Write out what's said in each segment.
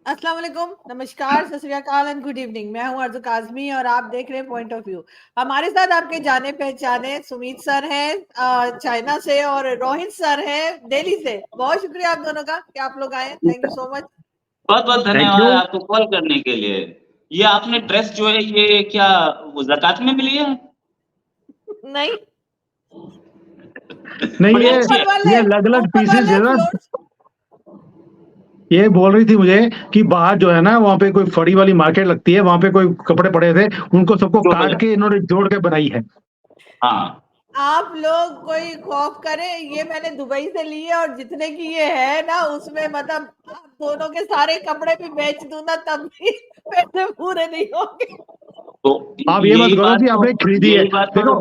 अस्सलाम वालेकुम, नमस्कार, सत श्री अकाल एंड गुड इवनिंग। मैं हूं अर्ज़ू काज़मी और आप देख रहे हैं पॉइंट ऑफ व्यू। हमारे साथ आपके जाने पहचाने सुमित सर हैं चाइना से और रोहित सर हैं दिल्ली से। बहुत शुक्रिया आप दोनों का कि आप लोग आए। Thank you so much. बहुत बहुत थैंक धन्यवाद यू। आपको कॉल करने के लिए। ये आपने ड्रेस जो है ये क्या वो ज़कात में मिली है? नहीं नहीं, बड़ी ये अच्छी है। ये अलग अलग ऊपर पीसेस वाले है ना। फ्लोर्स। ये बोल रही थी मुझे कि बाहर जो है ना वहाँ पे कोई फड़ी वाली मार्केट लगती है, वहाँ पे कोई कपड़े पड़े थे, उनको सबको जो काट के इन्होंने जोड़ के बनाई है। हाँ आप लोग कोई खौफ करें, ये मैंने दुबई से ली है और जितने की ये है ना उसमें मतलब आप दोनों के सारे कपड़े भी बेच दूं ना तब भी पैसे पूरे नहीं होंगे। तो आप ये मत यही करो बात कि तो आपने खरीदी है। यही बात तो देखो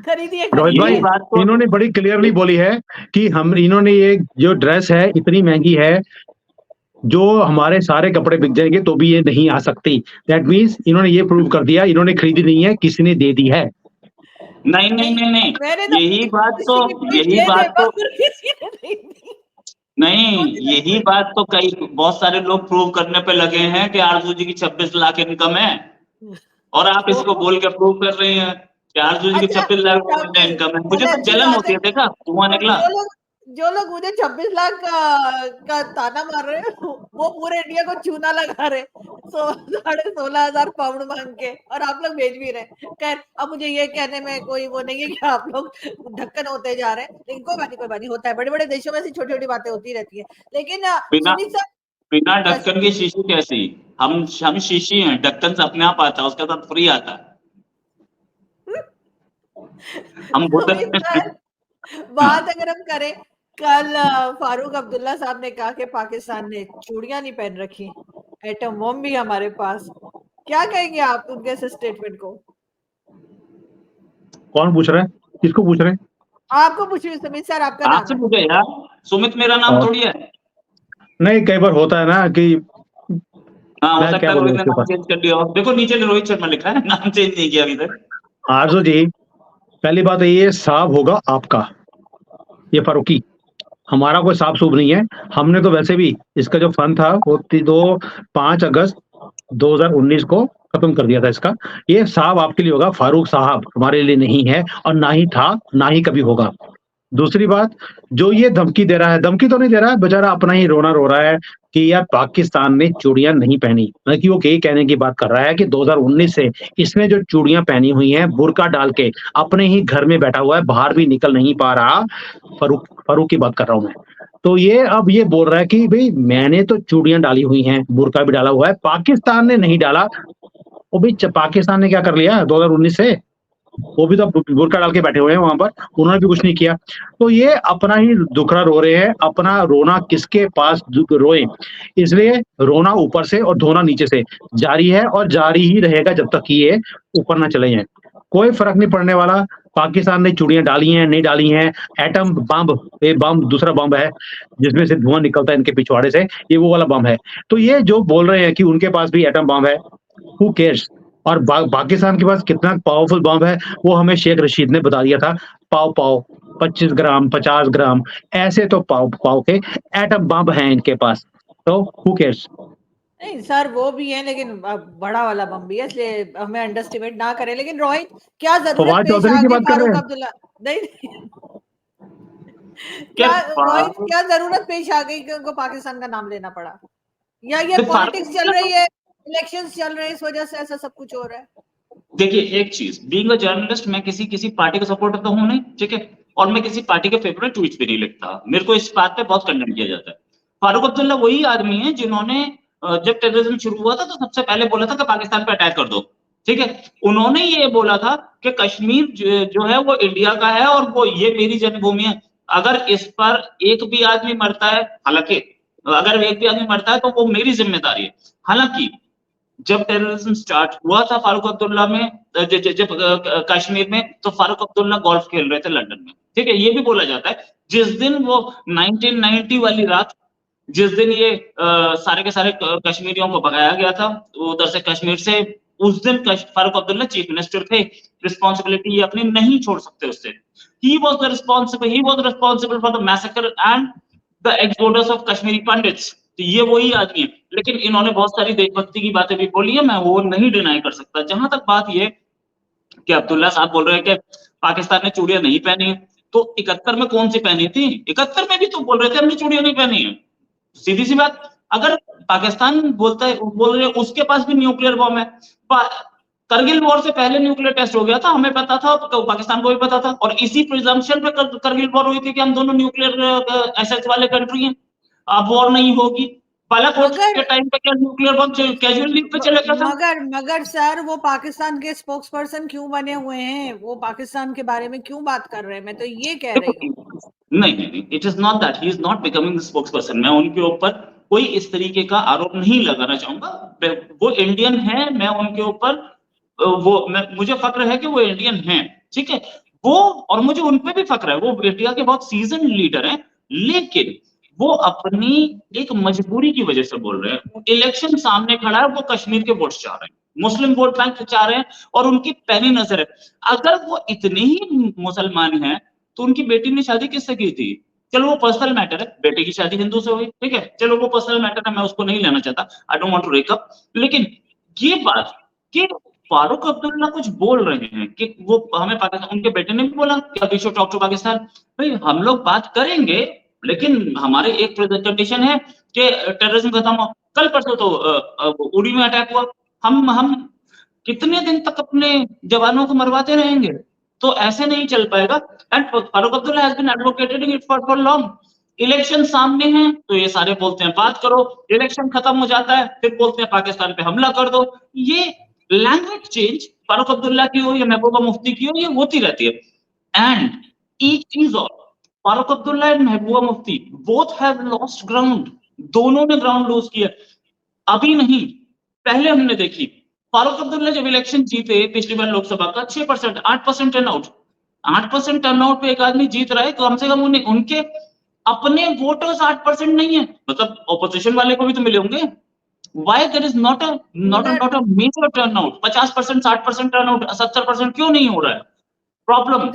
खरीदिए रोहित यही भाई, खरीदिए। बात तो इन्होंने बड़ी क्लियरली बोली है कि हम इन्होंने ये जो ड्रेस है इतनी महंगी है, जो हमारे सारे कपड़े बिक जाएंगे तो भी ये नहीं आ सकती। दैट मीन्स इन्होंने ये प्रूव कर दिया, इन्होंने खरीदी नहीं है, किसी ने दे दी है। नहीं नहीं नहीं नहीं मैंने तो यही बात तो किसी की पीठ यही दे दे बात तो पर किसी ने नहीं दी। नहीं यही बात तो कई बहुत सारे लोग प्रूव करने पे लगे हैं कि आरजू जी की 26 लाख इनकम है और आप इसको बोल के प्रूव कर रहे हैं कि आरजू जी की अच्छा 26 लाख रुपए छब्बीस इनकम है। मुझे चले तो अच्छी जलन बात होती है। है, देखा धुआं तो निकला। जो लोग मुझे 26 लाख का ताना मार रहे हैं वो पूरे इंडिया को चूना लगा रहे 16,500 पाउंड मांग के और आप लोग भेज भी रहे। खैर अब मुझे ये कहने में कोई वो नहीं है कि आप लोग ढक्कन होते जा रहे हैं, लेकिन कोई बात नहीं होता है। बड़े बड़े देशों में ऐसी छोटी छोटी बातें होती रहती है। लेकिन बिना सुमित सर बिना यस ढक्कन की शीशी कैसी? हम शीशी हैं, ढक्कन से अपने आप आता है, उसके साथ फ्री आता है। हम सुमित बुद्ध सर बात अगर हम करें, कल फारूक अब्दुल्ला साहब ने कहा कि पाकिस्तान ने चूड़ियां नहीं पहन रखी, एटम बम भी हमारे पास। क्या कहेंगे आप उनके इस स्टेटमेंट को? कौन पूछ रहा है? किसको पूछ रहे हैं? आपको पूछ रही हूँ सुमित सर, आपका नाम आपसे है। पूछे यार, सुमित मेरा नाम और थोड़ी है। नहीं, कई बार होता है ना कि हाँ हो मैं सकता क्या है बोलूं रोहित ने इसके नाम ऊपर। चेंज कर लिया हो। देखो नीचे रोहित शर्मा लिखा है, नाम चेंज नहीं किया अभी तक। आरजू जी, पहली बात है ये साफ होगा आपका, ये फारूकी, हमारा कोई साफ सूफ नहीं है। हमने तो वैसे भी इसका जो फंड था वो 5 अगस्त 2019 को खत्म कर दिया था इसका। ये साहब आपके लिए होगा, फारूक साहब हमारे लिए नहीं है और ना ही था, ना ही कभी होगा। दूसरी बात, जो ये धमकी दे रहा है, धमकी तो नहीं दे रहा है, बेचारा अपना ही रोना रो रहा है कि यार पाकिस्तान ने चूड़ियां नहीं पहनी। बल्कि वो यही कहने की बात कर रहा है कि 2019 से इसने जो चूड़ियां पहनी हुई हैं बुर्का डाल के अपने ही घर में बैठा हुआ है, बाहर भी निकल नहीं पा रहा। फारूक की बात कर रहा हूं मैं। तो ये अब ये बोल रहा है कि भाई मैंने तो चूड़ियां डाली हुई हैं, बुर्का भी डाला हुआ है, पाकिस्तान ने नहीं डाला। वो भी पाकिस्तान ने क्या कर लिया 2019 से? वो भी तो बुर्का डाल के बैठे हुए हैं वहां पर, उन्होंने भी कुछ नहीं किया। तो ये अपना ही दुखड़ा रो रहे हैं, अपना रोना किसके पास रोए, इसलिए रोना ऊपर से और धोना नीचे से जारी है और जारी ही रहेगा जब तक कि ये ऊपर ना चले जाए। कोई फर्क नहीं पड़ने वाला। पाकिस्तान ने चूड़ियां डाली हैं नहीं डाली हैं, एटम बम, ये बम दूसरा बम है जिसमें से धुआं निकलता है इनके पिछवाड़े से, ये वो वाला बम है। तो ये जो बोल रहे हैं कि उनके पास भी एटम बम है, हु केयर्स? और पाकिस्तान के पास कितना पावरफुल बम है वो हमें शेख रशीद ने बता दिया था। पाव पाव 25 ग्राम 50 ग्राम ऐसे तो पाव पाव के एटम बम है इनके पास। तो हु केयर्स? नहीं सर वो भी है, लेकिन बड़ा वाला बम भी है, इसलिए हमें अंडरस्टिमेट ना करें। लेकिन रोहित, क्या जरूरत फवाद पेश चौधरी आ की गई बात कर रहे फारूक हैं। अब्दुल्ला? नहीं क्या क्या रोहित, क्या जरूरत पेश आ गई कि उनको पाकिस्तान का नाम लेना पड़ा? या ये पॉलिटिक्स चल रही है, इलेक्शंस चल रहे हैं, इस वजह से ऐसा सब कुछ हो रहा है? देखिए एक चीज, बीइंग अ जर्नलिस्ट मैं किसी किसी पार्टी का सपोर्टर तो हूं नहीं, ठीक है, और मैं किसी पार्टी के फेवरेट ट्वीट भी नहीं लिखता। मेरे को इस बात पे बहुत कंडेम किया जाता है। फारूक अब्दुल्ला वही आदमी है जिन्होंने जब टेररिज्म शुरू हुआ था तो सबसे पहले बोला था कि पाकिस्तान पे अटैक कर दो, ठीक है। उन्होंने ये बोला था कि कश्मीर जो है वो इंडिया का है और वो ये मेरी जन्मभूमि है। अगर इस पर एक भी आदमी मरता है, हालांकि अगर एक भी आदमी मरता है तो वो मेरी जिम्मेदारी है। हालांकि जब टेररिज्म स्टार्ट हुआ था फारूक अब्दुल्ला में, जब कश्मीर में, तो फारूक अब्दुल्ला गोल्फ खेल रहे थे लंदन में, ठीक है। ये भी बोला जाता है जिस दिन वो 1990 वाली रात, जिस दिन ये सारे के सारे कश्मीरियों को भगाया गया था उधर से कश्मीर से, उस दिन फारूक अब्दुल्ला चीफ मिनिस्टर थे। रिस्पॉन्सिबिलिटी ये अपनी नहीं छोड़ सकते उससे। He was responsible for the massacre and the exodus of Kashmiri pandits. तो ये वही आदमी है। लेकिन इन्होंने बहुत सारी देशभक्ति की बातें भी बोली है, मैं वो नहीं डिनाई कर सकता। जहां तक बात ये कि अब्दुल्ला साहब बोल रहे हैं कि पाकिस्तान ने चूड़ियां नहीं पहनी, तो 71 में कौन सी पहनी थी? 71 में भी तो बोल रहे थे हमने चूड़ियां नहीं पहनी है। सीधी सी बात, अगर पाकिस्तान बोल रहे उसके पास भी न्यूक्लियर बॉम्ब है, करगिल वॉर से पहले न्यूक्लियर टेस्ट हो गया था, हमें पता था, तो पाकिस्तान को भी पता था, और इसी प्रिजम्पशन पे करगिल वॉर हुई थी कि हम दोनों न्यूक्लियर एसेट्स वाले कंट्री हैं, अब वॉर नहीं होगी। बालाकोट के टाइम पे क्या न्यूक्लियर बम कैजुअल लीव पे चला गया था? मगर सर वो पाकिस्तान के स्पोक्स पर्सन क्यों बने हुए हैं? वो पाकिस्तान के बारे में क्यों बात कर रहे हैं? मैं तो ये कह रही हूँ। नहीं, it is not that, he is not becoming the spokes person. मैं उनके ऊपर कोई इस तरीके का आरोप नहीं लगाना चाहूंगा। वो इंडियन है, मैं उनके ऊपर मुझे फक्र है कि वो इंडियन हैं, ठीक है, वो, और मुझे उनपे भी फक्र है, वो इंडिया के बहुत सीजन लीडर हैं, लेकिन वो अपनी एक मजबूरी की वजह से बोल रहे हैं। इलेक्शन सामने खड़ा है, वो कश्मीर के वोट चाह रहे हैं, मुस्लिम वोट बैंक चाह रहे हैं, और उनकी पैनी नजर है। अगर वो इतने ही मुसलमान हैं तो उनकी बेटी ने शादी किससे की थी? चलो वो पर्सनल मैटर है, बेटे की शादी हिंदू से हुई, ठीक है, चलो वो पर्सनल मैटर है, मैं उसको नहीं लेना चाहता, I don't want to break up. लेकिन ये बात कि फारूक अब्दुल्ला कुछ बोल रहे हैं कि वो हमें पाकिस्तान, उनके बेटे ने भी बोला कि we should talk to Pakistan. भाई हम लोग बात करेंगे, लेकिन हमारे एक कंडीशन है कि टेररिज्म खत्म हो। कल परसों तो उड़ी में अटैक हुआ, हम कितने दिन तक अपने जवानों को मरवाते रहेंगे? तो ऐसे नहीं चल पाएगा। And Farooq Abdullah has been advocating it for long. Election सामने हैं तो ये सारे बोलते हैं बात करो, इलेक्शन खत्म हो जाता है फिर बोलते हैं पाकिस्तान पे हमला कर दो। ये लैंग्वेज चेंज फारूक अब्दुल्ला की हो या महबूबा मुफ्ती की हो, ये होती रहती है। एंड एक चीज और, Farooq Abdullah and Mehbooba Mufti both have lost ground, दोनों ने ग्राउंड लूज किया। अभी नहीं, पहले हमने देखी, फारूक अब्दुल्ला जब इलेक्शन जीते पिछली बार लोकसभा का 6%, 8% टर्नआउट, 8% टर्नआउट पे एक आदमी जीत रहा है, कम से कम उनके अपने वोटर्स 8% नहीं है, मतलब ऑपोजिशन वाले को भी तो मिले होंगे। Why there is not a major turnout? 50%, 60% turnout, 70% क्यों नहीं हो रहा है? प्रॉब्लम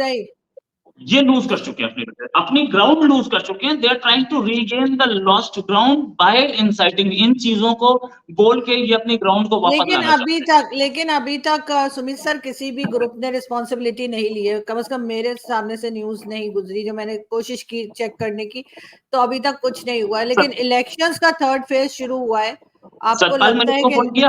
ये लूज कर चुके हैं, अपनी ग्राउंड लूज कर चुके हैं। They are trying to regain the lost ground by inciting, इन चीजों को बोल के ये अपनी ग्राउंड को वापस लाना चाहते हैं। लेकिन अभी तक सुमित सर किसी भी ग्रुप ने रिस्पॉन्सिबिलिटी नहीं ली है, कम से कम मेरे सामने से न्यूज नहीं गुजरी, जो मैंने कोशिश की चेक करने की, तो अभी तक कुछ नहीं हुआ है। लेकिन इलेक्शंस का थर्ड फेज शुरू हुआ है, आपको लगता है कि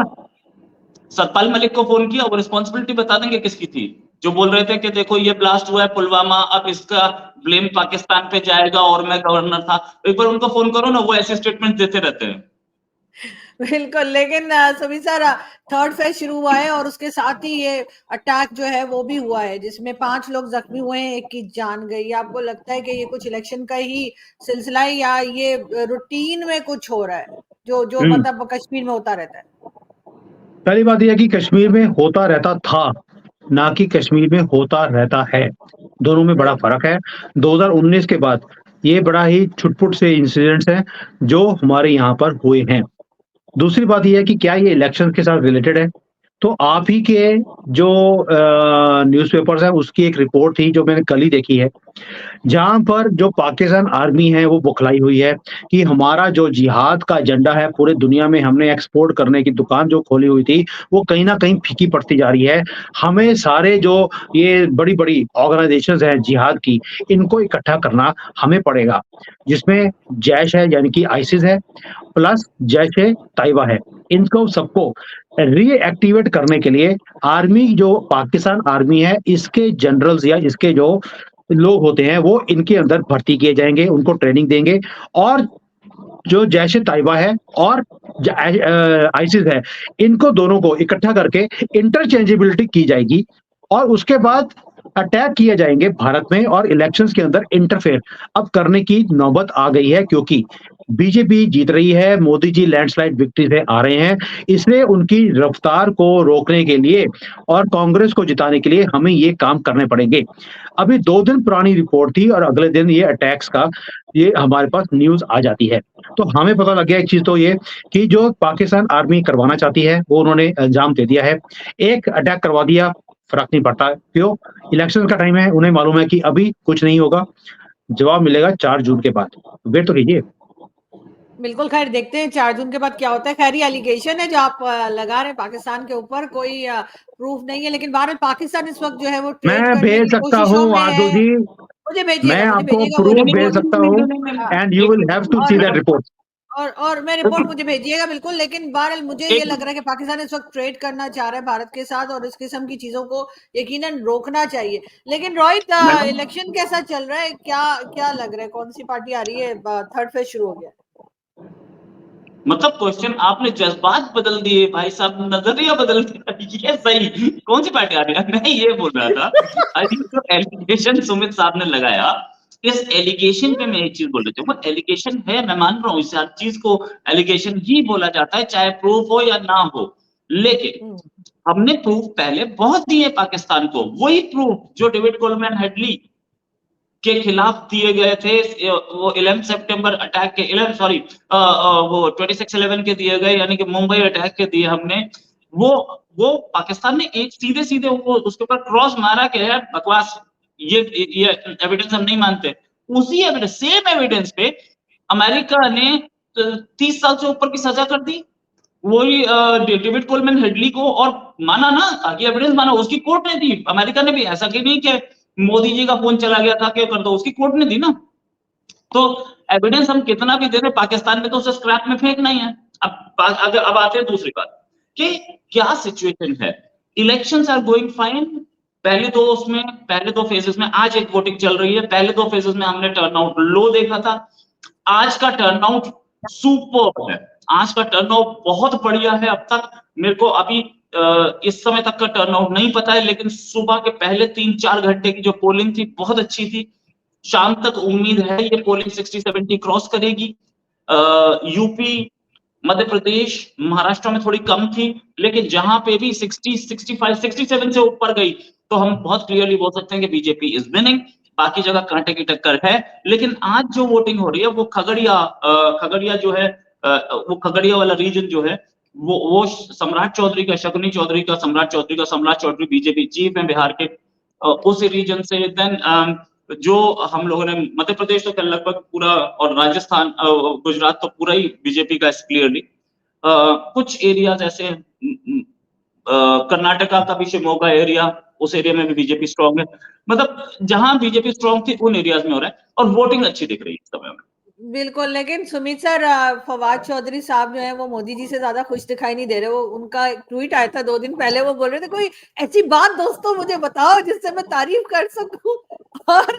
सतपाल मलिक को फोन किया, वो रिस्पॉन्सिबिलिटी बता देंगे किसकी थी, जो बोल रहे थे कि देखो ये ब्लास्ट हुआ है पुलवामा, अब इसका ब्लेम पाकिस्तान पे जाएगा और मैं गवर्नर था। एक बार उनको फोन करो ना, वो ऐसे स्टेटमेंट देते रहते हैं। बिल्कुल, लेकिन सुमित सर थर्ड फेज शुरू हुआ है और उसके साथ ही ये अटैक जो है वो भी हुआ है, जिसमें 5 लोग जख्मी हुए हैं, 1 की जान गई। आपको लगता है कि ये कुछ इलेक्शन का ही सिलसिला है या ये रूटीन में कुछ हो रहा है जो मतलब कश्मीर में होता रहता है? पहली बात यह कि कश्मीर में होता रहता था, ना कि कश्मीर में होता रहता है, दोनों में बड़ा फर्क है। 2019 के बाद ये बड़ा ही छुटपुट से इंसिडेंट्स हैं जो हमारे यहाँ पर हुए हैं। दूसरी बात यह है कि क्या ये इलेक्शन के साथ रिलेटेड है? तो आप ही के जो न्यूज़पेपर्स है उसकी एक रिपोर्ट थी जो मैंने कल ही देखी है, जहां पर जो पाकिस्तान आर्मी है वो बौखलाई हुई है कि हमारा जो जिहाद का एजेंडा है पूरे दुनिया में हमने एक्सपोर्ट करने की दुकान जो खोली हुई थी वो कहीं ना कहीं फीकी पड़ती जा रही है। हमें सारे जो ये बड़ी बड़ी ऑर्गेनाइजेशंस हैं जिहाद की, इनको इकट्ठा करना हमें पड़ेगा, जिसमें जैश है यानी कि आईसिस है, प्लस जैश ए तैयबा है। इनको सबको रीएक्टिवेट करने के लिए आर्मी, जो पाकिस्तान आर्मी है, इसके जनरल्स या इसके जो लोग होते हैं वो इनके अंदर भर्ती किए जाएंगे, उनको ट्रेनिंग देंगे, और जो जैश ए तैयबा है और आईसिस है, इनको दोनों को इकट्ठा करके इंटरचेंजेबिलिटी की जाएगी और उसके बाद अटैक किए जाएंगे भारत में और इलेक्शंस के अंदर इंटरफेयर अब करने की नौबत आ गई है, क्योंकि बीजेपी जीत रही है, मोदी जी लैंडस्लाइड विक्ट्री से आ रहे हैं, इसलिए उनकी रफ्तार को रोकने के लिए और कांग्रेस को जिताने के लिए हमें ये काम करने पड़ेंगे। अभी 2 दिन पुरानी रिपोर्ट थी और अगले दिन ये अटैक्स का ये हमारे पास न्यूज आ जाती है, तो हमें पता लग गया एक चीज तो ये कि जो पाकिस्तान आर्मी करवाना चाहती है वो उन्होंने अंजाम दे दिया है। एक अटैक करवा दिया, फर्क नहीं पड़ता, क्यों? इलेक्शन का टाइम है, उन्हें मालूम है कि अभी कुछ नहीं होगा, जवाब मिलेगा 4 जून के बाद, वेट तो कीजिए। बिल्कुल, खैर देखते हैं 4 जून के बाद क्या होता है। खैर ये एलिगेशन है जो आप लगा रहे हैं पाकिस्तान के ऊपर, कोई प्रूफ नहीं है, लेकिन बहरहाल पाकिस्तान इस वक़्त जो है वो ट्रेड मैं करने भेज की सकता कोशिशों हूँ में आरजू है। जी, मैं मुझे आपको भेजिएगा वो प्रूफ नहीं, भेज रिपोर्ट। सकता नहीं, हूँ, नहीं, नहीं, नहीं, हाँ, एंड यू एक will have to see that report. और मैं रिपोर्ट मुझे भेजिएगा बिल्कुल, लेकिन बहरहाल मुझे ये एक लग रहा है कि पाकिस्तान इस वक़्त ट्रेड करना चाह रहा है भारत के साथ और इस किस्म की चीज़ों को यकीनन रोकना चाहिए। लेकिन रोहित, मैडम, इलेक्शन कैसा चल रहा है? क्या लग रहा है? कौन-सी पार्टी आ रही है? थर्ड फेज़ शुरू हो गया है। मतलब क्वेश्चन आपने जज्बात बदल दिए भाई साहब, नजरिया बदल दिया। ये सही, कौन सी पार्टी आ रही है? मैं ये बोल रहा था, आई थिंक जो एलिगेशन सुमित साहब ने लगाया, इस एलिगेशन पे मैं एक चीज बोल रही थी। वो एलिगेशन है, मैं मान रहा हूँ, इस हर चीज को एलिगेशन ही बोला जाता है, चाहे प्रूफ हो या ना हो। लेकिन हुँ। हमने प्रूफ पहले बहुत दिए पाकिस्तान को, वही प्रूफ जो डेविड कोलमैन हेडली के खिलाफ दिए गए थे, वो 11 सितंबर अटैक के 11 सॉरी वो 26/11 के दिए गए, यानी कि मुंबई अटैक के दिए हमने। वो पाकिस्तान ने एक सीधे सीधे वो उसके ऊपर क्रॉस मारा कि यार बकवास, ये एविडेंस हम नहीं मानते। उसी एविडेंस, सेम एविडेंस पे अमेरिका ने 30 साल से ऊपर की सजा कर दी वही डेविड कोलमैन हेडली को, और माना ना, ताकि एविडेंस माना, उसकी कोर्ट ने दी। अमेरिका ने भी, ऐसा कि नहीं कि मोदी जी का फोन चला गया था, क्या कर दो, उसकी कोर्ट ने दी ना। तो एविडेंस हम कितना भी दे रहे, पाकिस्तान में तो उसे स्क्रैप में फेंकना ही है। अब आते हैं दूसरी बात कि क्या सिचुएशन है। Elections are going fine. पहले दो फेजेस में, आज एक वोटिंग चल रही है, पहले दो फेजेस में हमने टर्नआउट लो देखा था। आज का टर्नआउट सुपर्ब है, आज का टर्नआउट बहुत बढ़िया है। अब तक मेरे को अभी इस समय तक का टर्नआउट नहीं पता है, लेकिन सुबह के पहले 3-4 घंटे की जो पोलिंग थी बहुत अच्छी थी। शाम तक उम्मीद है ये पोलिंग 60-70 क्रॉस करेगी। यूपी, मध्य प्रदेश, महाराष्ट्र में थोड़ी कम थी, लेकिन जहां पे भी 60, 65, 67 से ऊपर गई तो हम बहुत क्लियरली बोल सकते हैं कि बीजेपी इज विनिंग। बाकी जगह कांटे की टक्कर है। लेकिन आज जो वोटिंग हो रही है वो खगड़िया जो है, वो खगड़िया वाला रीजन जो है, वो सम्राट चौधरी का, शकुनी चौधरी का, सम्राट चौधरी बीजेपी चीफ है बिहार के, उस रीजन से। देन जो हम लोगों ने मध्य प्रदेश तो लगभग पूरा, और राजस्थान, गुजरात तो पूरा ही बीजेपी का क्लियरली। कुछ एरियाज ऐसे, कर्नाटका का भी शिवमोगा एरिया, उस एरिया में भी बीजेपी स्ट्रांग है। मतलब जहां बीजेपी स्ट्रांग थी उन एरियाज में हो रहा है, और वोटिंग अच्छी दिख रही है इस समय में। बिल्कुल, लेकिन सुमित सर, फवाद चौधरी साहब जो हैं वो मोदी जी से ज़्यादा खुश दिखाई नहीं दे रहे। वो उनका एक ट्वीट आया था 2 दिन पहले, वो बोल रहे थे कोई ऐसी बात दोस्तों मुझे बताओ जिससे मैं तारीफ़ कर सकूँ। और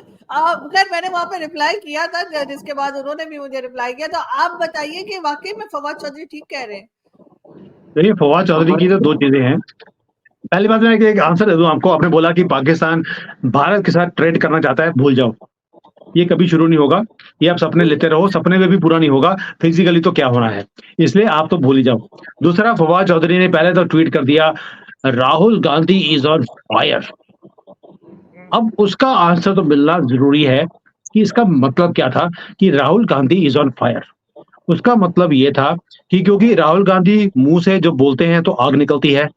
खैर मैंने वहाँ पे रिप्लाई किया था, जिसके बाद उन्होंने भी मुझे रिप्लाई किया। तो आप बताइए कि वाक़ई में फवाद चौधरी ठीक कह रहे हैं? देखिए, फवाद चौधरी की तो 2 चीज़ें हैं। पहली बात मैं एक आंसर दे दूँ आपको। आपने बोला कि पाकिस्तान भारत के साथ ट्रेड करना चाहता है, भूल जाओ। ये कभी शुरू नहीं होगा। ये आप सपने लेते रहो, सपने में भी पूरा नहीं होगा। फिज़िकली तो क्या होना है, इसलिए आप तो भूल ही जाओ। दूसरा, फवाद चौधरी ने पहले तो ट्वीट कर दिया, Rahul Gandhi is on fire. अब उसका आंसर तो मिलना ज़रूरी है कि इसका मतलब क्या था कि Rahul Gandhi is on fire. उसका मतलब ये था कि क्योंकि राहुल गांधी मुँह से जो बोलते हैं तो आग निकलती है,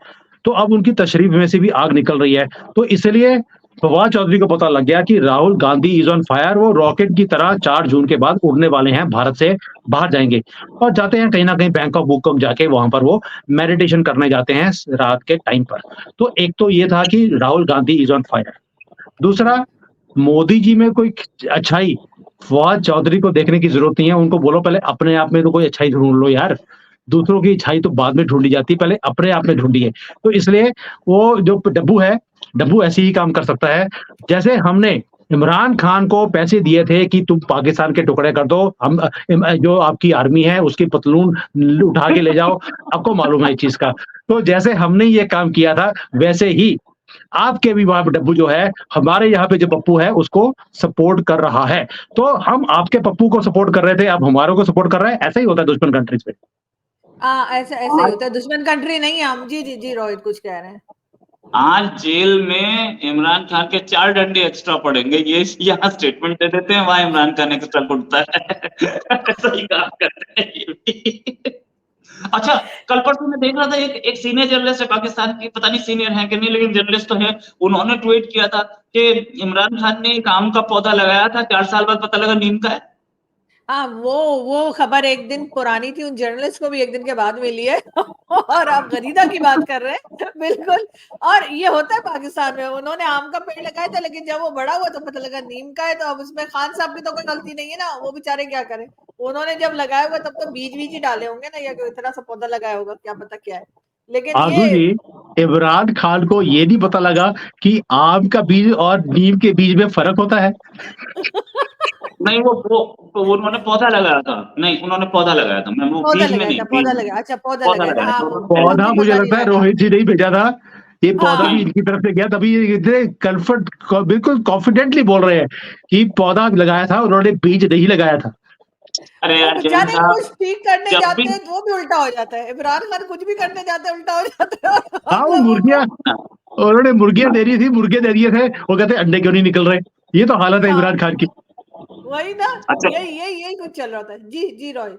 तो अब उनकी तशरीफ में से भी आग निकल रही है। तो इसलिए फवाद चौधरी को पता लग गया कि Rahul Gandhi is on fire. वो रॉकेट की तरह 4 जून के बाद उड़ने वाले हैं, भारत से बाहर जाएँगे और जाते हैं कहीं न कहीं बैंकॉक वूकॉक जाके वहाँ पर वो मेडिटेशन करने जाते हैं रात के टाइम पर। तो एक तो ये था कि Rahul Gandhi is on fire. दूसरा, मोदी जी में कोई अच्छाई फवाद चौधरी को देखने की ज़रूरत नहीं है। उनको बोलो पहले अपने आप में तो कोई अच्छाई ढूँढ लो यार। दूसरों की अच्छाई तो बाद में ढूँढी जाती है, पहले अपने आप में ढूँढिए। तो इसलिए वो जो डब्बू है, डब्बू ऐसे ही काम कर सकता है। जैसे हमने इमरान खान को पैसे दिए थे कि तुम पाकिस्तान के टुकड़े कर दो, हम जो आपकी आर्मी है उसकी पतलून उठा के ले जाओ, आपको मालूम है इस चीज़ का। तो जैसे हमने ये काम किया था, वैसे ही आपके भी वहाँ पे डब्बू जो है, हमारे यहाँ पे जो पप्पू है उसको सपोर्ट कर रहा है। तो हम आपके पप्पू को सपोर्ट कर रहे थे, अब हमारे को सपोर्ट कर रहे हैं। ऐसा ही होता है दुश्मन कंट्रीज़ में। ऐसा ऐसा ही होता है। दुश्मन कंट्री नहीं है हम। जी, रोहित कुछ कह रहे हैं। आज जेल में इमरान खान के 4 डंडे एक्स्ट्रा पड़ेंगे, ये यहाँ स्टेटमेंट दे देते हैं, वहां इमरान खान एक्स्ट्रा उठता है। ऐसा ही काम करते हैं ये भी। अच्छा, कल परसों में देख रहा था, एक सीनियर जर्नलिस्ट है पाकिस्तान की, पता नहीं सीनियर है कि नहीं, लेकिन जर्नलिस्ट तो है। उन्होंने ट्वीट किया था कि इमरान खान ने एक आम का पौधा लगाया था, 4 साल बाद पता लगा नीम का है। हाँ, वो खबर एक दिन पुरानी थी, उन जर्नलिस्ट को भी एक दिन के बाद मिली है और आप गरीदा की बात कर रहे हैं बिल्कुल। और ये होता है पाकिस्तान में, उन्होंने आम का पेड़ लगाया था, लेकिन जब वो बड़ा हुआ तो पता लगा नीम का है, तो अब उसमें खान साहब की तो कोई गलती नहीं है ना, वो बेचारे क्या करें। उन्होंने जब लगाया होगा तब तो बीज ही डाले होंगे ना, या कोई इतना सा पौधा लगाया होगा, क्या पता क्या है। लेकिन आजू ये जी, इमरान खान को ये नहीं पता लगा कि आम का बीज और नीम के बीज में फर्क होता है। नहीं, वो उन्होंने पौधा लगाया था, नहीं उन्होंने पौधा लगाया था मैम, वो पौधा बीज में लगाया नहीं, था, बीज पौधा में लगाया, अच्छा पौधा पौधा लगाया था, लगाया हाँ था वो उन्होंने। पौधा मुझे मुझे पता नहीं लगता है लगा। रोहित जी ने ही भेजा था, ये पौधा भी हाँ, इनकी तरफ से गया, तभी ये इतने कन्फर्ट बिल्कुल कॉन्फिडेंटली बोल रहे हैं कि पौधा लगाया था, उन्होंने बीज नहीं लगाया था। अरे वो यार जैन बेचारे साहब, कुछ ठीक करने जब भी जाते हैं तो भी उल्टा हो जाता है। इमरान खान कुछ भी करने जाते हैं उल्टा हो जाता है, और हाँ, हम वो लोगों को उन्होंने मुर्गियां दे रही थी, मुर्गे दे दिए थे, वो कहते अंडे क्यों नहीं निकल रहे। ये तो हालत है हाँ, इमरान खान की। वही ना, अच्छा, यही कुछ चल रहा था। जी जी रॉय।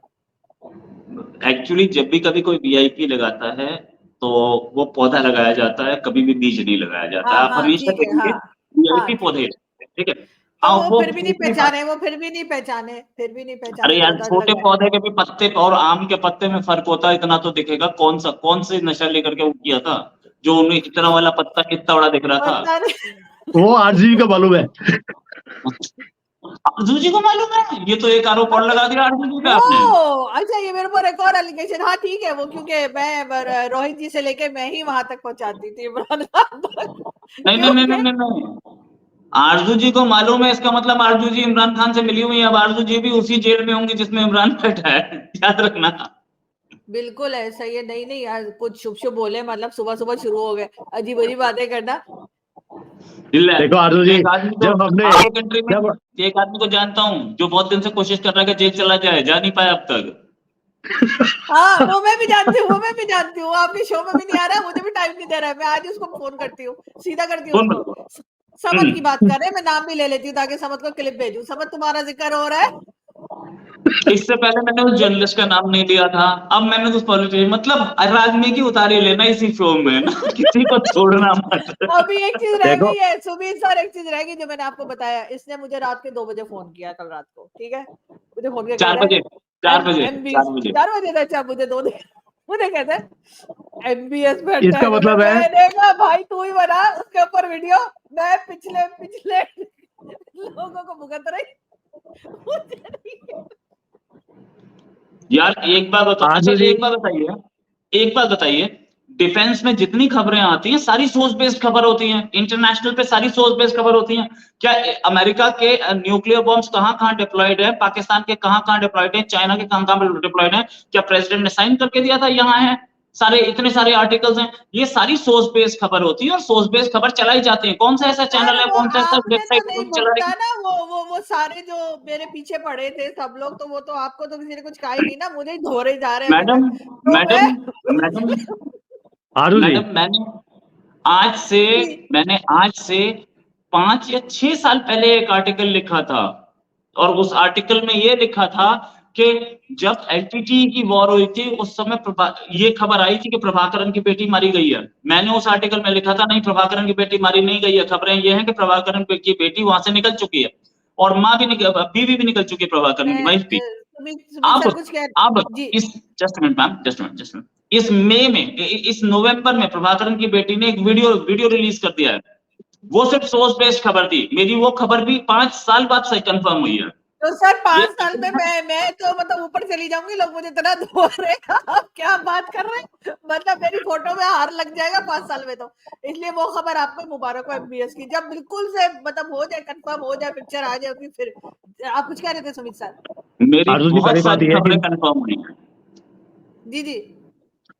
एक्चुअली जब भी कभी कोई वीआईपी लगाता है तो वो पौधा लगाया जाता है, कभी भी बीज नहीं लगाया जाता। हाँ आप हाँ हमेशा ठीक है, देखेंगे हाँ हाँ वीआईपी ठीक पौधे है। लगाते हैं, ठीक है। तो हाँ, वो वो फिर भी नहीं दूसरी बात, पहचाने, फिर भी नहीं अरे पहचाने यार पौधा छोटे लगाया। पौधे के भी पत्ते और आम के पत्ते में फर्क होता है, इतना तो दिखेगा। कौन से नशा लेकर के वो किया था, जो उन्हें इतना वाला पत्ता कितना बड़ा दिख रहा था। पता नहीं। वो आरजीबी का मालूम है। आरजू जी को मालूम है, ये तो एक आरोप और अच्छा, लगा दिया आरजू जी पे वो आपने। अच्छा, ये मेरे ऊपर एक और एलिगेशन। हाँ ठीक है, वो क्योंकि मैं रोहित जी से लेके मैं ही वहां तक पहुंचाती थी इमरान खान तक, नहीं नहीं नहीं क्योंकि नहीं नहीं नहीं, आरजू जी को मालूम है, इसका मतलब आरजू जी इमरान खान से मिली हुई है। अब आरजू जी भी उसी जेल में होंगी जिसमें इमरान बैठा है, याद रखना। बिल्कुल ऐसा ही है। नहीं नहीं यार, कुछ शुभ शुभ बोले, मतलब सुबह सुबह शुरू हो गए अजीब अजीब बातें करना। दिल्ला, देखो आरजू जी, एक आदमी तो जब हमने आपके कंट्री में, जब एक आदमी को जानता हूँ जो बहुत दिन से कोशिश कर रहा है कि जेल चला जाए, जा नहीं पाया अब तक। हाँ, वो मैं भी जानती हूँ, वो आपके शो में भी नहीं आ रहा है, मुझे भी टाइम नहीं दे रहा है। मैं आज उसको फोन करती हूँ, सीधा करती हूँ कौन उसको। बताओ। समद की बात कर रहे हैं, मैं नाम भी ले लेती हूँ ताकि समद को क्लिप भेजूं। समद, तुम्हारा जिक्र हो रहा है। इससे पहले मैंने उस जर्नलिस्ट का नाम नहीं लिया था, अब मैंने उस पॉलिटिशियन, मतलब राजनीति उतारी लेना इसी शो में ना, किसी को छोड़ना मत। अभी एक चीज रह देखो गई है सुबीर सर, एक चीज रह गई जो मैंने आपको बताया। इसने मुझे रात के 2 बजे फोन किया कल रात को, ठीक है। मुझे फोन किया, कह 4 रहा बजे, है 4 बजे। 4 बजे था। अच्छा, मुझे 2 मुझे कहते हैं एमबीएस में इसका अटैक हो गया। मतलब है, मैंने कहा भाई तू ही बना उसके ऊपर वीडियो, मैं पिछले पिछले लोगों को भुगत रही, मुझे नहीं। यार एक बात बताओ, अच्छा आरजू जी, एक बात बताइए, एक बात बताइए, डिफेंस में जितनी खबरें आती हैं सारी सोर्स बेस्ड खबर होती हैं, इंटरनेशनल पे सारी सोर्स बेस्ड खबर होती हैं। क्या अमेरिका के न्यूक्लियर बॉम्ब्स कहां कहां डिप्लॉयड है, पाकिस्तान के कहां कहां डिप्लॉयड है, चाइना के कहां कहां डिप्लॉयड है, क्या प्रेसिडेंट ने साइन करके दिया था, यहाँ है सारे, इतने सारे आर्टिकल्स हैं। ये सारी सोर्स बेस्ड खबर होती है और सोर्स बेस्ड खबर चलाई जाती है। कौन सा ऐसा यार चैनल है, वो कौन सा ऐसा आपने तो वेबसाइट नहीं चला भुगता रही ना, वो सारे जो मेरे पीछे पड़े थे सब लोग, तो वो तो आपको तो किसी ने कुछ कहा ही नहीं ना, मुझे ही धोरे जा रहे हैं अभी मैडम, तक। तो मैं मैडम, मैडम, आरजू जी, मैडम, आज से जी, मैंने आज से 5 या 6 साल पहले एक आर्टिकल लिखा था, और उस आर्टिकल में ये लिखा था कि जब एलटीटी की वॉर हुई थी उस समय ये खबर आई थी कि प्रभाकरन की बेटी मारी गई है। मैंने उस आर्टिकल में लिखा था नहीं, प्रभाकरन की बेटी मारी नहीं गई है, खबरें ये हैं कि प्रभाकरन की बेटी वहां से निकल चुकी है, और माँ भी निकल, बीवी भी निकल चुकी है प्रभाकरन की, मैं वाइफ भी। सुमित अब सर कुछ कह। अब जी, इस just minute ma'am, just minute, इस मई में, इस नवंबर में प्रभाकरन की बेटी ने एक वीडियो रिलीज कर दिया है। वो सिर्फ सोर्स बेस्ड खबर थी मेरी, वो खबर भी 5 साल बाद सही कंफर्म हुई है। तो सर ये 5 साल में मैं तो मतलब ऊपर चली जाऊंगी, लोग मुझे इतना धो रहे हैं। आप क्या बात कर रहे हैं, मतलब मेरी फोटो में हार लग जाएगा 5 साल में तो। इसलिए वो खबर आपको मुबारक हो एमबीएस की, जब बिल्कुल से मतलब हो जाए, कंफर्म हो जाए, पिक्चर आ जाए उसकी, फिर आप कुछ कह रहे थे सुमित सर। मेरी आरजू जी, बहुत पहली बात सारी यह है खबरें कि कंफर्म हुई हैं। जी जी,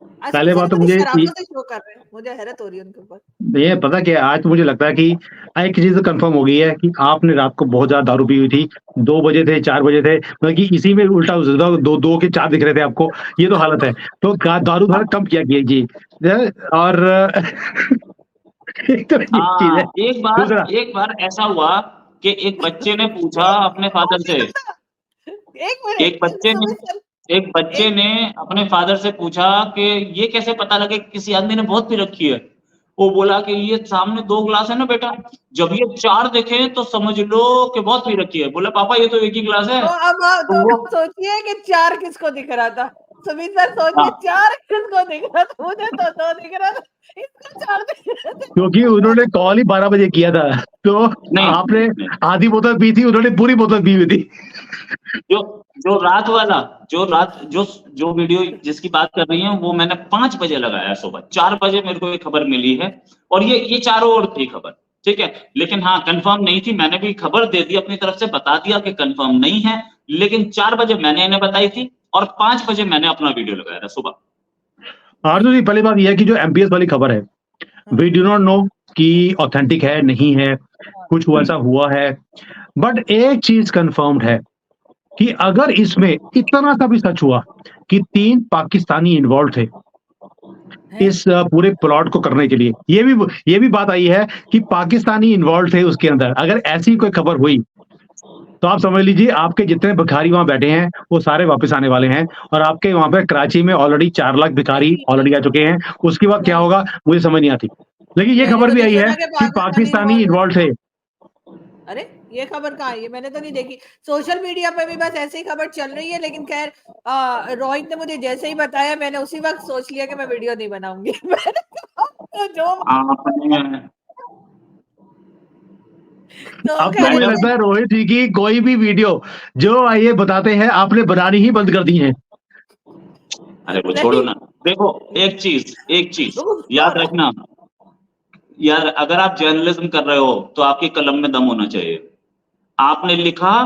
पहले सुमित सर बात तो बड़ी मुझे शरारतों से शो कर रहे हैं, मुझे हैरत हो रही है उनके ऊपर। ये पता क्या है, आज तो मुझे लगता है कि एक चीज कंफर्म हो गई है कि आपने रात को बहुत ज्यादा दारू पी हुई थी। 2 बजे थे, 4 बजे थे, मतलब कि इसी में उल्टा दो दो के 4 दिख रहे थे आपको। ये तो हालत है। तो दारू थोड़ा कम किया कीजिए। और एक तो ये चीज है। दूसरा, एक बार ऐसा हुआ कि एक बच्चे ने पूछा अपने फादर से, एक एक मिनट बच्चे ने सुमित सर, एक बच्चे एक ने अपने फादर से पूछा कि ये कैसे पता लगे कि किसी आदमी ने बहुत पी रखी है। वो बोला कि ये सामने 2 ग्लास है ना बेटा, जब ये 4 देखे तो समझ लो कि बहुत पी रखी है। बोला पापा ये तो एक ही ग्लास है। तो अब तो वो सोचिए कि 4 किसको दिख रहा था? सुमित सर सोचिए हाँ 4 किसको दिख रहा था? मुझे तो 2 दिख रहा था, इसको 4 दिख रहा था। क्योंकि उन्होंने कॉल ही 12 बजे किया था, तो नहीं, आपने नहीं। आधी बोतल पी थी, उन्होंने पूरी बोतल पी हुई थी। जो जो रात वाला जो वीडियो जिसकी बात कर रही हैं वो मैंने 5 बजे लगाया सुबह। 4 बजे मेरे को ये खबर मिली है और ये चारों ओर थी खबर, ठीक है। लेकिन हाँ कंफर्म नहीं थी, मैंने भी खबर दे दी अपनी तरफ से, बता दिया कि कंफर्म नहीं है। लेकिन 4 बजे मैंने इन्हें बताई थी और 5 बजे मैंने अपना वीडियो लगाया था सुबह। आरजू जी, पहली बात यह है कि जो एमपीएस वाली खबर है, वी डू नॉट नो कि ऑथेंटिक है नहीं है, कुछ वैसा हुआ है, बट एक चीज कंफर्म्ड है कि अगर इसमें इतना सा भी सच हुआ कि 3 पाकिस्तानी इन्वॉल्व थे इस पूरे प्लॉट को करने के लिए, ये भी बात आई है कि पाकिस्तानी इन्वॉल्व थे उसके अंदर। अगर ऐसी कोई खबर हुई तो आप समझ लीजिए आपके जितने भिखारी वहां बैठे हैं वो सारे वापस आने वाले हैं, और आपके वहां पे कराची में ऑलरेडी 4 लाख भिखारी ऑलरेडी आ चुके हैं। उसके बाद क्या होगा मुझे समझ नहीं आती, लेकिन ये मैंने खबर तो भी नहीं आई है सुना कि कि पाकिस्तानी इन्वॉल्व थे। अरे ये खबर कहाँ आई है? मैंने तो नहीं देखी। सोशल मीडिया पे भी बस ऐसे ही खबर चल रही है, लेकिन खैर रोहित ने मुझे जैसे ही बताया मैंने उसी वक्त सोच लिया कि मैं वीडियो नहीं बनाऊंगी। मैंने तो जो आपने तो अब तो खैर मुझे लगता है रोहित जी की कोई भी वीडियो जो ये बताते हैं आपने बनानी ही बंद कर दी है। अरे वो छोड़ो ना। देखो एक चीज याद रखना यार, अगर आप जर्नलिज्म कर रहे हो तो आपकी कलम में दम होना चाहिए। आपने लिखा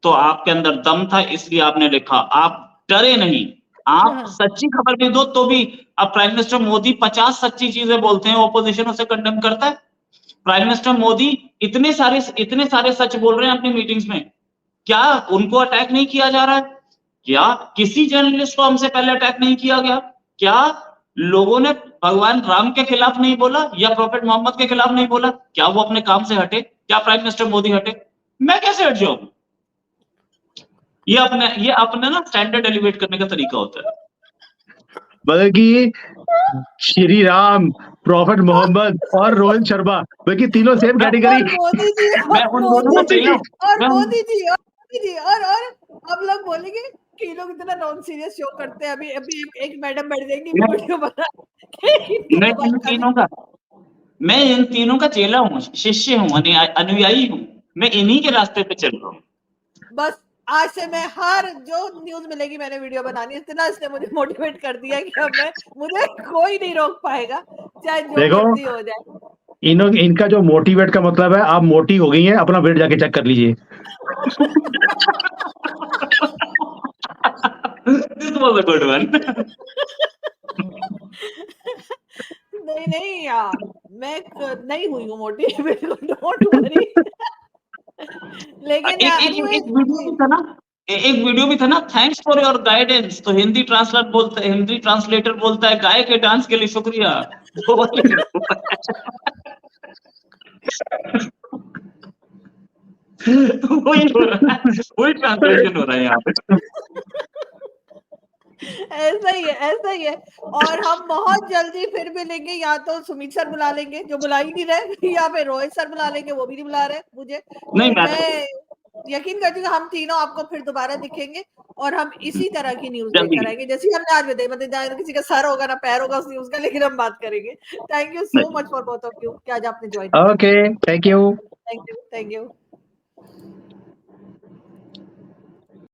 तो आपके अंदर दम था, इसलिए आपने लिखा, आप डरे नहीं। आप सच्ची खबर भी दो तो भी। अब प्राइम मिनिस्टर मोदी 50 सच्ची चीजें बोलते हैं, ऑपोजिशन उसे कंडेम करता है। प्राइम मिनिस्टर मोदी इतने सारे सच बोल रहे हैं अपनी मीटिंग्स में, क्या उनको अटैक नहीं किया जा रहा है? क्या किसी जर्नलिस्ट को हमसे पहले अटैक नहीं किया गया? क्या लोगों ने भगवान राम के खिलाफ नहीं बोला या प्रॉफेट मोहम्मद के खिलाफ नहीं बोला? क्या वो अपने काम से हटे? क्या प्राइम मिनिस्टर मोदी हटे? मैं कैसे हट जाऊं? ये अपने ना स्टैंडर्ड एलिवेट करने का तरीका होता है। बल्कि श्री राम, प्रॉफेट मोहम्मद और रोहित शर्मा, बल्कि तीनों सेम कैटेगरी। मोदी जी मैं उन दोनों को चाहिए और मोदी जी और आप लोग बोलेंगे कि ये लोग इतना नॉन सीरियस शो करते हैं। अभी अभी एक मैडम बैठ जाएंगी वीडियो बना मैं इन तीनों का चेला हूँ, शिष्य हूँ, अनुयायी हूँ। मैं इन्हीं के रास्ते पे चल रहा हूँ। बस आज से मैं हर जो न्यूज मिलेगी मैंने वीडियो बनानी। इतना इसने मुझे मोटिवेट कर दिया कि अब मुझे कोई नहीं रोक पाएगा, चाहे जो मर्जी हो जाए। इनका जो मोटिवेट का मतलब है, आप मोटी हो गई हैं, अपना वेट जाके चेक कर लीजिए। This was a good one. नहीं यार, मैं नहीं हुई हूँ मोटी, डोंट वरी। लेकिन एक वीडियो भी था ना, थैंक्स फॉर योर गाइडेंस। तो हिंदी ट्रांसलेटर बोलता है गाय के डांस के लिए शुक्रिया। वही ट्रांसलेशन हो रहा है यहाँ पे। ऐसा ही है। और हम बहुत जल्दी फिर मिलेंगे, या तो सुमित सर बुला लेंगे जो बुला ही नहीं रहे, या फिर रोहित सर बुला लेंगे, वो भी नहीं बुला रहे मुझे। नहीं, तो मैं यकीन करती हूँ हम तीनों आपको फिर दोबारा दिखेंगे और हम इसी तरह की न्यूज लेकर आएंगे जैसे हमने आज बताई। मतलब किसी का सर होगा ना पैर होगा उस न्यूज का, लेकिन हम बात करेंगे। Thank you so much for both of you कि आज आपने ज्वाइन किया। Okay, thank you. Thank you.